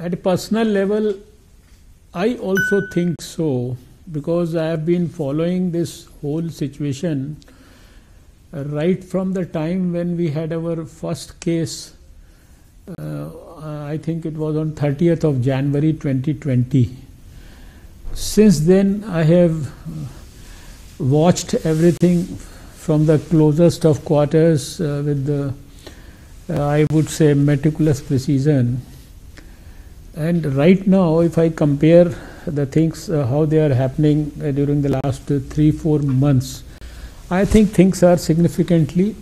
At a personal level, I also think so, because I have been following this whole situation right from the time when we had our first case. I think it was on 30th of January 2020. Since then, I have watched everything from the closest of quarters with the, I would say, meticulous precision. And right now, if I compare the things, how they are happening during the last 3-4 months, I think things are significantly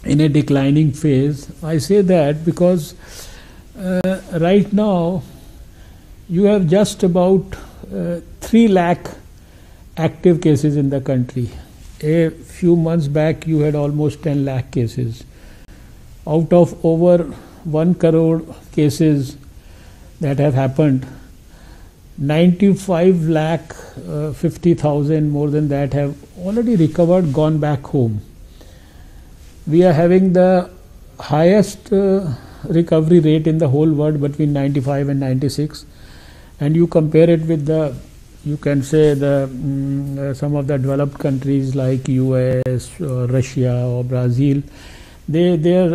in a declining phase. I say that because right now you have just about 3 lakh active cases in the country. A few months back you had almost 10 lakh cases. Out of over 1 crore cases that have happened, 95 lakh 50,000, more than that, have already recovered, gone back home. We are having the highest recovery rate in the whole world, between 95 and 96, and you compare it with the, you can say, the some of the developed countries like US or Russia or Brazil. Their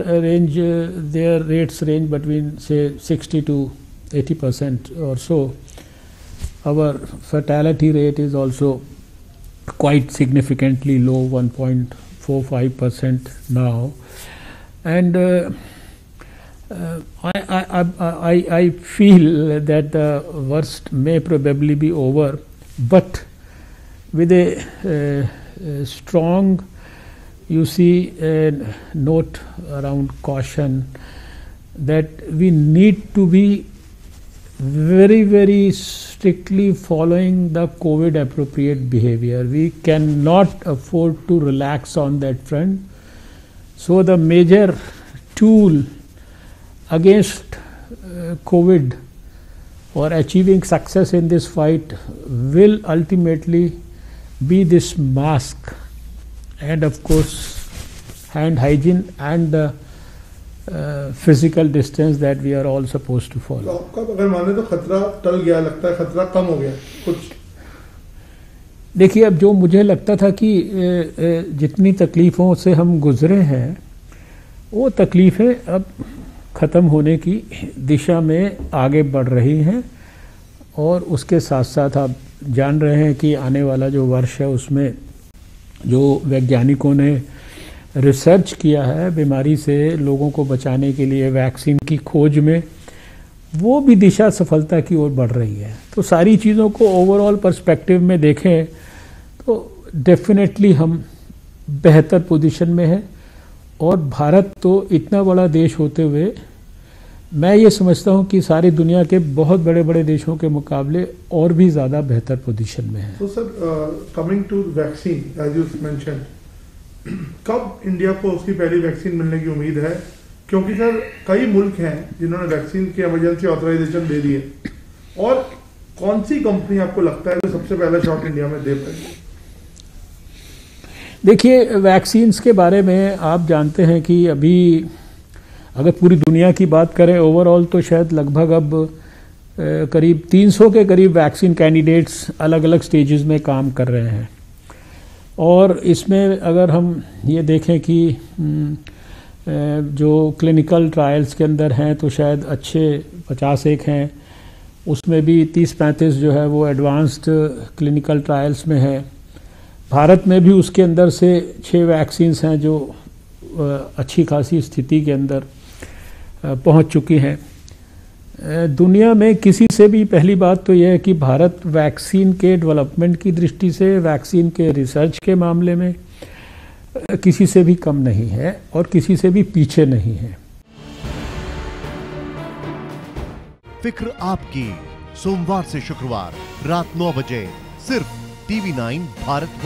rates range between, say, 60 to 80% or so. Our fatality rate is also quite significantly low, 1.45% now, and I feel that the worst may probably be over, but with a strong, you see, a note around caution that we need to be very, very strictly following the COVID appropriate behavior. We cannot afford to relax on that front. So the major tool against COVID or achieving success in this fight will ultimately be this mask, and of course hand hygiene and the physical distance that we are all supposed to follow. तो आपका अगर माने तो खतरा टल गया, लगता है खतरा कम हो गया कुछ? देखिए, अब जो मुझे लगता था कि जितनी तकलीफ़ों से हम गुजरे हैं, वो तकलीफ़ें अब ख़त्म होने की दिशा में आगे बढ़ रही हैं, और उसके साथ साथ आप जान रहे हैं कि आने वाला जो वर्ष है उसमें जो वैज्ञानिकों ने रिसर्च किया है बीमारी से लोगों को बचाने के लिए, वैक्सीन की खोज में, वो भी दिशा सफलता की ओर बढ़ रही है। तो सारी चीज़ों को ओवरऑल पर्सपेक्टिव में देखें तो डेफिनेटली हम बेहतर पोजीशन में हैं, और भारत तो इतना बड़ा देश होते हुए मैं ये समझता हूँ कि सारी दुनिया के बहुत बड़े बड़े देशों के मुकाबले और भी ज़्यादा बेहतर पोजीशन में है। तो sir, coming to vaccine, as you mention, कब इंडिया को उसकी पहली वैक्सीन मिलने की उम्मीद है? क्योंकि सर कई मुल्क हैं जिन्होंने वैक्सीन की इमरजेंसी ऑथराइजेशन दे दी है, और कौन सी कंपनी आपको लगता है जो सबसे पहला शॉट इंडिया में दे पाएगी? देखिए, वैक्सीन्स के बारे में आप जानते हैं कि अभी अगर पूरी दुनिया की बात करें ओवरऑल, तो शायद लगभग अब करीब 300 के करीब वैक्सीन कैंडिडेट्स अलग अलग स्टेजेस में काम कर रहे हैं। और इसमें अगर हम ये देखें कि जो क्लिनिकल ट्रायल्स के अंदर हैं तो शायद अच्छे 51 हैं, उसमें भी 30-35 जो है वो एडवांस्ड क्लिनिकल ट्रायल्स में है। भारत में भी उसके अंदर से 6 वैक्सीन्स हैं जो अच्छी खासी स्थिति के अंदर पहुंच चुकी हैं। दुनिया में किसी से भी, पहली बात तो यह है कि भारत वैक्सीन के डेवलपमेंट की दृष्टि से, वैक्सीन के रिसर्च के मामले में किसी से भी कम नहीं है और किसी से भी पीछे नहीं है। फिक्र आपकी, सोमवार से शुक्रवार रात 9 बजे, सिर्फ TV9 भारतवर्ष।